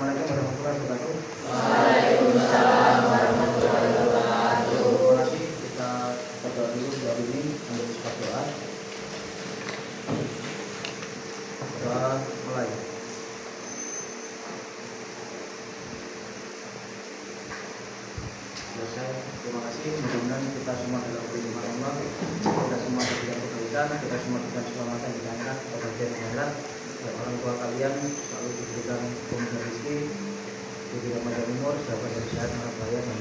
Assalamualaikum warahmatullahi wabarakatuh. Waalaikumsalam warahmatullahi wabarakatuh. Terima kasih. Kita berdoa dulu doa ini untuk sebuah doa. Doa mulai. Selesai. Terima kasih. Mudah-mudahan kita semua dalam perlindungan Allah. Kita semua diberikan kebaikan. Kita semua diberikan keselamatan di akhirat, kebahagiaan di akhirat. Dan orang tua kalian selalu diberikan kemudahan rezeki, diberikan panjang umur, sahabat dan sehat, anak bahaya, dan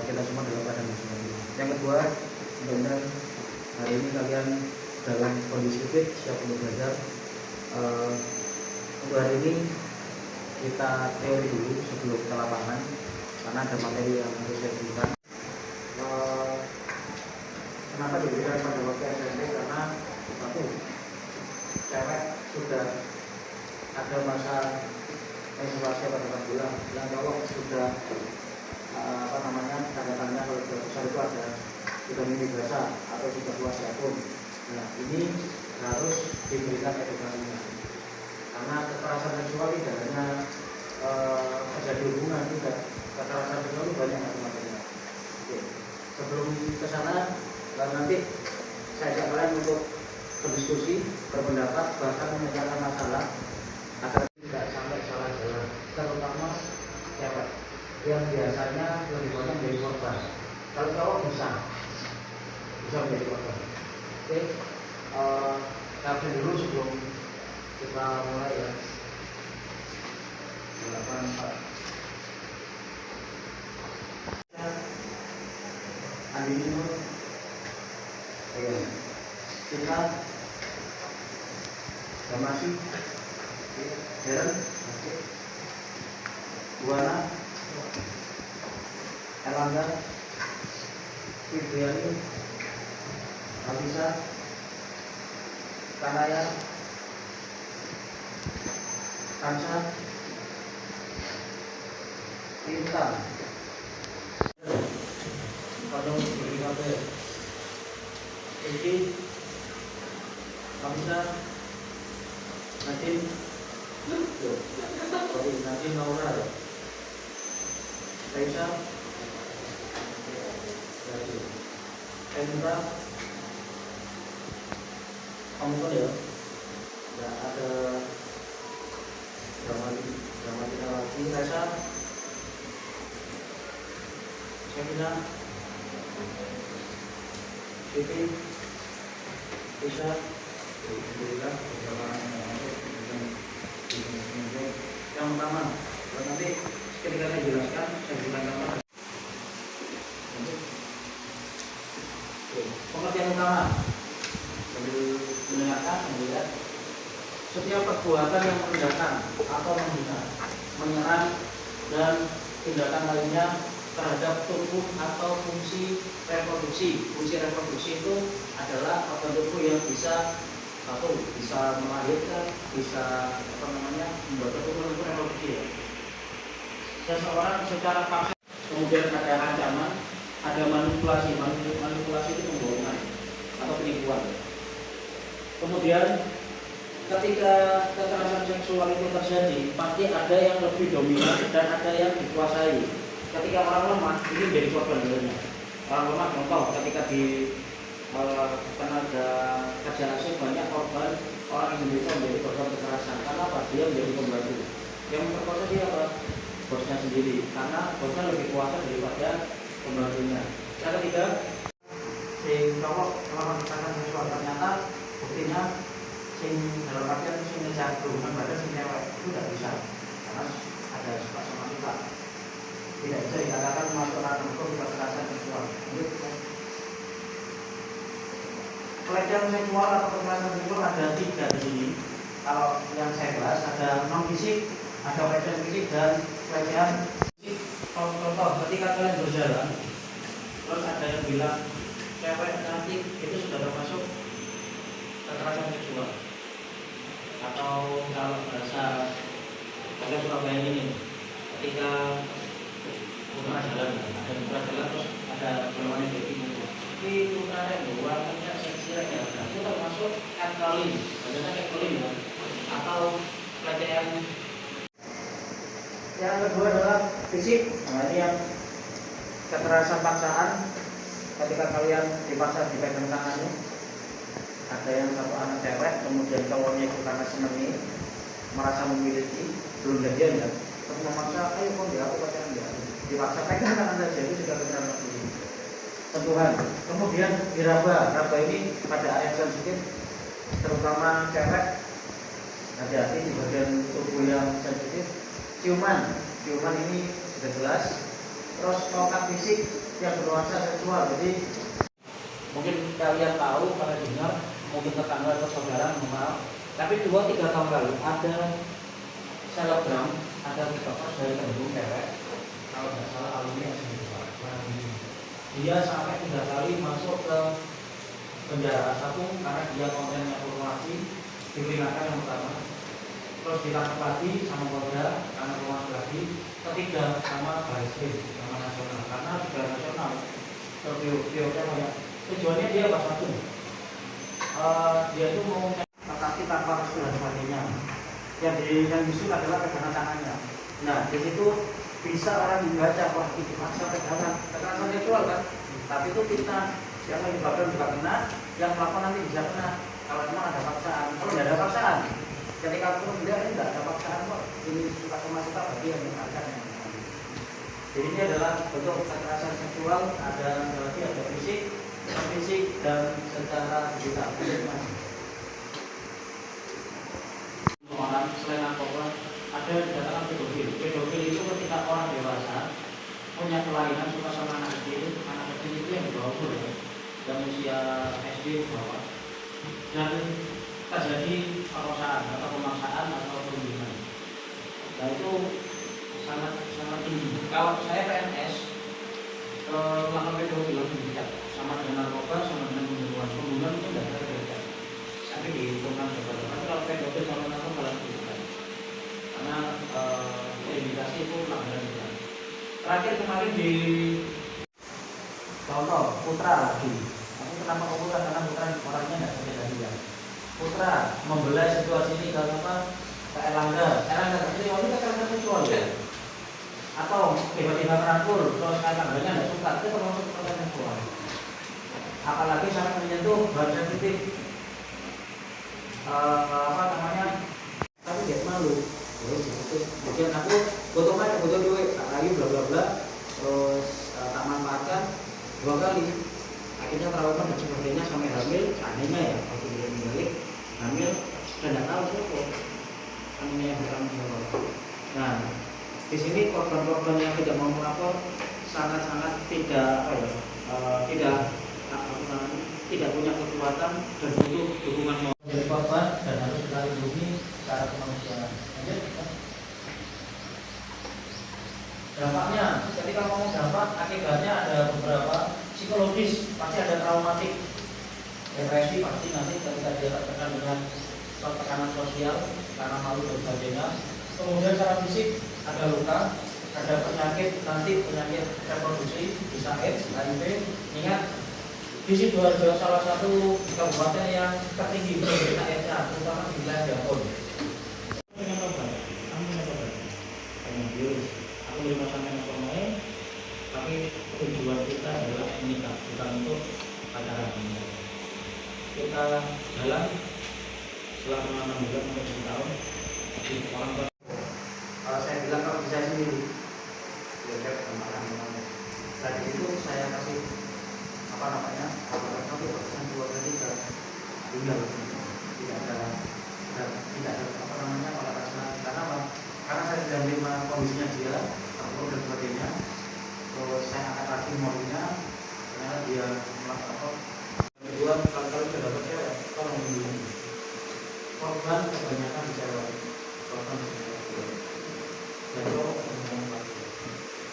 kita semua dalam keadaan masing-masing. Yang kedua, mudah-mudahan hari ini kalian dalam kondisi fit, siap untuk belajar. Untuk hari ini kita teori dulu sebelum ke lapangan, karena ada materi yang harus saya berikan. Kenapa diberikan pada waktu SMP? Karena satu, cewek sudah ada masa menstruasi pada 4 bulan, yang cowok sudah tanda-tanda kalau sudah besar itu ada sudah mimpi basah atau sudah keluar jagung. Nah, ini harus diberikan edukasinya, karena kekerasan seksual tidak hanya terjadi hubungan, juga kekerasan seksual itu banyak macam-macamnya. Oke. Sebelum ke sana, nanti saya ajak kalian untuk berdiskusi, berpendapat, bahkan memecahkan masalah agar tidak sampai salah jalan, terutama cewek yang biasanya lebih banyak menjadi korban. Kalau cowok bisa menjadi korban. Oke, kabel dulu sebelum kita mulai ya. Silakan Pak. Andini Nur. Oke. Kita Damasi, Heren, Buana, Erlangga, Fibriani, Alisa, Kanaya, Kansa, Intan, Padang BKP, Eki, Kamsa, Nadine, Nadine Naura, Raisa, Endra, kamu kan ya? Nggak ada drama lagi. Raisa, Sekina, Siti, Isa, alhamdulillah beberapa yang pertama, nanti ketika saya jelaskan, saya berikan gambaran. Pengertian utama sambil mendengarkan, melihat setiap perbuatan yang merendahkan atau menghina, menyerang dan tindakan lainnya terhadap tubuh atau fungsi reproduksi. Fungsi reproduksi itu adalah organ tubuh yang bisa melahirkan, bisa membuat tubuh reproduksi ya. Seseorang secara paksa, kemudian ada ancaman, ada manipulasi itu pembohongan atau penipuan. Kemudian ketika kekerasan seksual itu terjadi, pasti ada yang lebih dominan dan ada yang dikuasai. Ketika orang lemah, ini menjadi korban dulunya. Orang lemah, contoh ketika di tenaga kerja asing banyak korban orang Indonesia menjadi korban kekerasan. Karena apa? Dia menjadi pembantu. Yang memperkosa dia apa? Bosnya sendiri. Karena bosnya lebih kuasa daripada pembantunya. Yang ketiga, sing cowok melakukan kekerasan seksual, ternyata buktinya sing dalam artian sing ngejak hubungan badan sing cewek itu tidak bisa, karena ada suka sama suka. Tidak bisa dikatakan memasukkan hukum kekerasan seksual. Pelecehan seksual atau kekerasan seksual ada 3 di sini. Kalau yang saya bahas ada non fisik, ada pelecehan fisik dan pelecehan fisik. Contoh, ketika kalian berjalan, terus ada yang bilang cewek cantik, itu sudah termasuk kekerasan seksual. Atau kalau bahasa Surabaya ini, ketika bukan jalan, terus ada perlawanan kayak gitu. Itu karena warnanya seksi ya, itu termasuk catcalling, biasanya catcalling ya, atau pelecehan. Yang kedua adalah fisik. Nah, ini yang kekerasan paksaan. Ketika kalian dipaksa dipegang tangannya, ada yang satu anak cewek, kemudian cowoknya itu karena senengi, merasa memiliki, belum jadian ya, terus memaksa, ayo kok dia aku pacaran dia, dipaksa pegang tangan saja, itu juga kekerasan fisik. Sentuhan. Kemudian diraba ini pada area sensitif, terutama cewek, hati-hati di bagian tubuh yang sensitif. Ciuman ini sudah jelas. Terus kontak fisik yang bernuansa seksual. Jadi mungkin kalian tahu, kalian dengar, mungkin tetangga atau saudara mengenal. Tapi 2-3 tahun lalu ada selebgram, ada TikTokers dari Bandung cewek, kalau tidak salah alumni SMA. Dia sampai 3 kali masuk ke penjara. Satu karena dia kontennya pornografi, diperingatkan yang pertama. Terus ditangkap lagi sama Polda karena rumah lagi. Ketiga sama Barreskrim, sama nasional, karena sudah nasional. Video-nya banyak. Tujuannya dia apa satu? Dia itu mau tapi tanpa restu dan sebagainya. Yang disul adalah pegangan tangannya. Nah, di situ bisa orang dibaca, wah itu maksa pegangan, kekerasan seksual kan? Tapi itu kita yang menyebabkan juga kena, yang melakukan nanti bisa kena. Kalau memang ada paksaan, kalau tidak ada paksaan, ketika aku bilang ini tidak ada paksaan kok, ini suka sama suka bagi yang mengajar yang mengajar. Jadi ini adalah bentuk kekerasan seksual, ada lagi ada fisik dan secara digital. Orang selain narkoba ada dikatakan pedofil. Pedofil itu ketika orang dewasa punya kelainan suka sama anak kecil itu yang di bawah umur ya, dan usia SD ke bawah, dan terjadi perkosaan atau pemaksaan atau perundungan. Nah itu sangat tinggi. Kalau saya PNS melakukan pedofil tidak sama dengan narkoba, sama dengan pembunuhan itu tidak ada beda. Tapi dihitungkan berbeda. Tapi kalau pedofil sama narkoba langsung bukan, karena indikasi itu pelanggaran berat. Terakhir kemarin di contoh Putra lagi. Aku kenapa kok Putra? Karena Putra orangnya nggak seperti tadi ya. Putra membelai situasi ini ke apa? Ke Erlangga ini waktu kekerasan seksual ya. Atau tiba-tiba terangkul, terus Erlangganya nggak suka, itu termasuk kekerasan seksual. Apalagi sampai menyentuh bahan sensitif, tapi dia malu. Kemudian aku butuh duit, tak lagi bla bla bla, terus tak manfaatkan 2 kali. Akhirnya trauma dan sebagainya sampai hamil, anehnya ya, waktu dia balik hamil dan tidak tahu siapa anehnya yang bertanggung jawab. Nah, di sini korban-korban yang tidak mau melapor sangat-sangat tidak punya kekuatan dan butuh dukungan dari korban dan harus kita lindungi secara kemanusiaan. Dampaknya, ketika ngomong dampak, akibatnya ada beberapa psikologis, pasti ada traumatik, depresi pasti nanti ketika dia tertekan dengan tekanan sosial karena malu dan sebagainya. Kemudian secara fisik ada luka, ada penyakit reproduksi, bisa AIDS, HIV. Ingat, di Sidoarjo salah satu kabupaten yang tertinggi penderita AIDS-nya, terutama di wilayah Dapur. Aku belum sampai formai, tapi tujuan kita adalah menikah, bukan untuk pacaran. Kita jalan selama 6 bulan sampai 7 tahun di orang tua. Kalau saya bilang kalau bisa sendiri, ya tadi itu saya kasih satu persen 2/3 tinggal tidak ada karena saya sudah menerima kondisinya dia, alkohol dan sebagainya. Terus saya angkat lagi modulnya, ternyata dia melakukan kedua kali sudah dapat cewek, tolong dilindungi. Korban kebanyakan cewek, korban cewek, dan cowok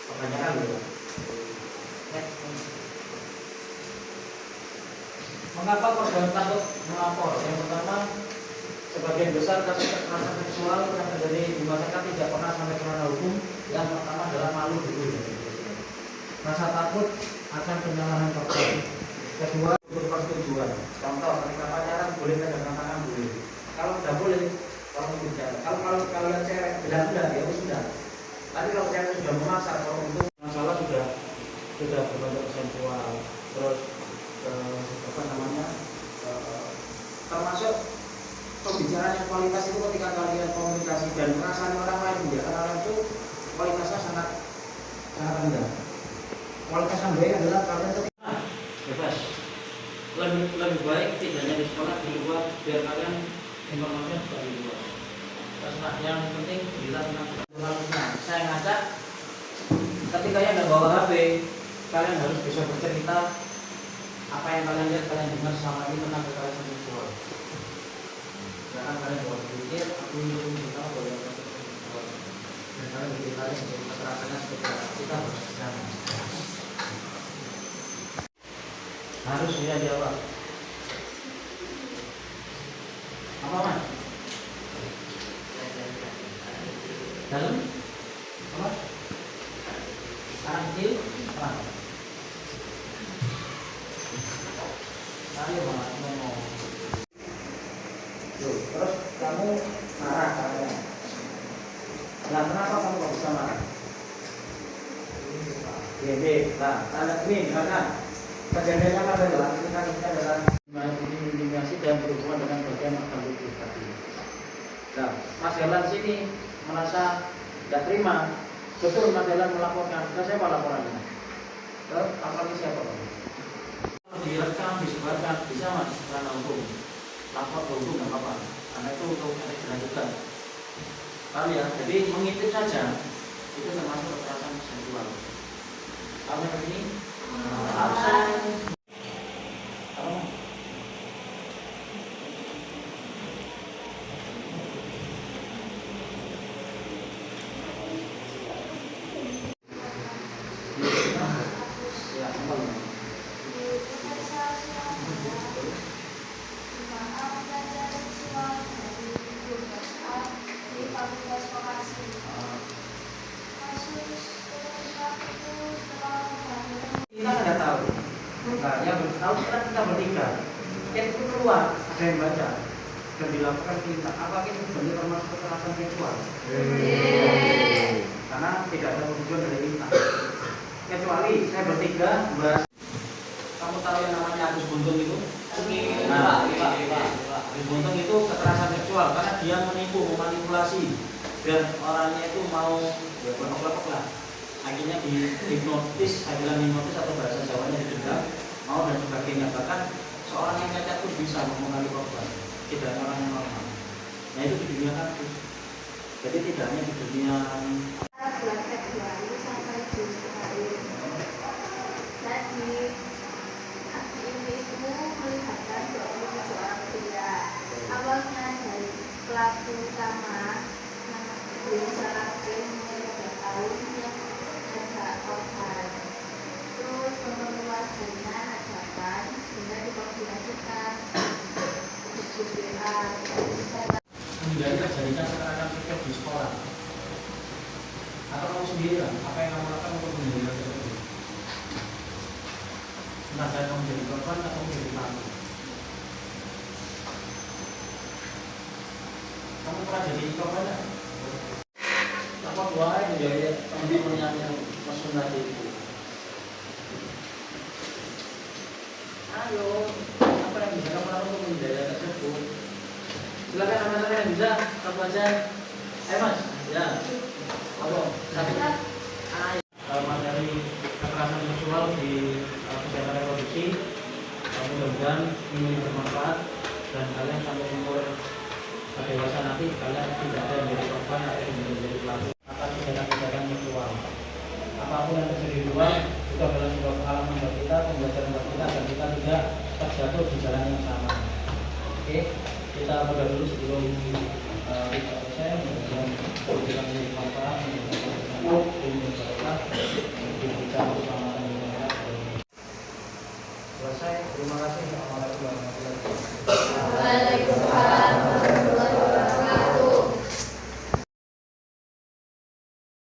kebanyakan loh. Mengapa korban takut melapor? Yang pertama, sebagian besar kasus kekerasan seksual yang terjadi di masyarakat tidak pernah sampai ke ranah hukum. Yang pertama adalah malu dulu, rasa takut akan penyalahan korban. Kedua, untuk persetujuan. Contoh, ketika pacaran boleh pegangan tangan boleh. Kalau tidak boleh, kalau tidak. Kalau kalian cewek bilang sudah, ya sudah. Tapi kalau saya sudah memaksa, kalau untuk masalah sudah berbentuk sensual, terus apa namanya, termasuk pembicaraan yang kualitas itu ketika kalian komunikasi dan perasaan orang lain membiarkan orang itu kualitasnya sangat rendah. Kualitas yang baik adalah kalian itu bebas. Lebih baik tidaknya di sekolah, di luar, biar kalian informasinya juga di luar. Terus yang penting bila saya ngajak ketika kalian ada bawa HP, kalian harus bisa bercerita apa yang kalian lihat, kalian dengar selama ini tentang kekerasan seksual. Jangan kalian bawa berpikir aku ini tahu bahwa seksual dan kalian berpikir kekerasannya seperti apa. Kita harus jangan harus dia jawab apa mas? Dalam apa? Anak kecil apa? Ayo mama ngomong. Terus kamu marah katanya. Nah kenapa kamu kok bisa marah? Nah, tanda ini misalkan kejadiannya adalah kita adalah intimidasi dan berhubungan dengan bagian organ tubuh tadi. Nah, Mas Helan sini merasa tidak terima, betul Mas Helan melaporkan, ke siapa laporannya? Ke apalagi siapa? Kalau direkam, disebarkan, bisa Mas, karena hukum. Lapor ke hukum nggak apa-apa, karena itu untuk efek lanjutan. Paham ya? Jadi mengintip saja itu termasuk kekerasan seksual. Paham yang ini? Absen. Kita nggak tahu. Nah, yang tahu kita bertiga. Itu keluar, ada yang baca dan dilakukan kita. Apakah itu bentuk termasuk kekerasan seksual? Karena tidak ada tujuan dari kita. Kecuali saya bertiga bahas. Kamu tahu yang namanya Agus Buntung itu? Nah, Agus Buntung itu kekerasan seksual karena dia menipu, memanipulasi dan orangnya itu mau berkelompok lah. Akhirnya dihipnotis, akhirnya hipnotis atau bahasa Jawanya didendam, mau dan sebagainya. Bahkan seorang yang cacat pun bisa mempengaruhi korban, tidak orang yang normal. Nah itu di dunia kasus. Jadi tidak hanya di dunia. Bulan Februari sampai Juni jadi aksi ini itu melibatkan 27 orang pria. Awalnya dari pelaku utama Desa Rakim 3 tahun yang ada korban. Terus keluarganya ajakan sehingga dikoordinasikan BPA. Menghindari terjadinya kekerasan seksual di sekolah. Atau kamu sendiri kan, apa yang kamu lakukan untuk menghindari tersebut? Entah saya kamu jadi korban atau menjadi pelaku. Kamu pernah jadi korban ya? Apa buahnya menjadi pembinaan yang masuk tadi itu? Ayo, apa yang bisa kamu lakukan untuk menghindari tersebut? Silakan sama-sama yang bisa, kamu aja. Ayo mas, ya. Apa? Satu. Materi kekerasan seksual di kesehatan reproduksi, mudah-mudahan ini bermanfaat dan kalian sampai umur dewasa nanti kalian tidak ada yang menjadi korban atau yang menjadi pelaku atas kejahatan seksual. Apapun yang terjadi di luar itu adalah sebuah pengalaman buat kita, pembelajaran buat kita dan kita tidak terjatuh di jalan yang sama. Oke, kita udah dulu sebelum kita selesai. Mudah-mudahan kita menjadi manfaat, selesai. Terima kasih.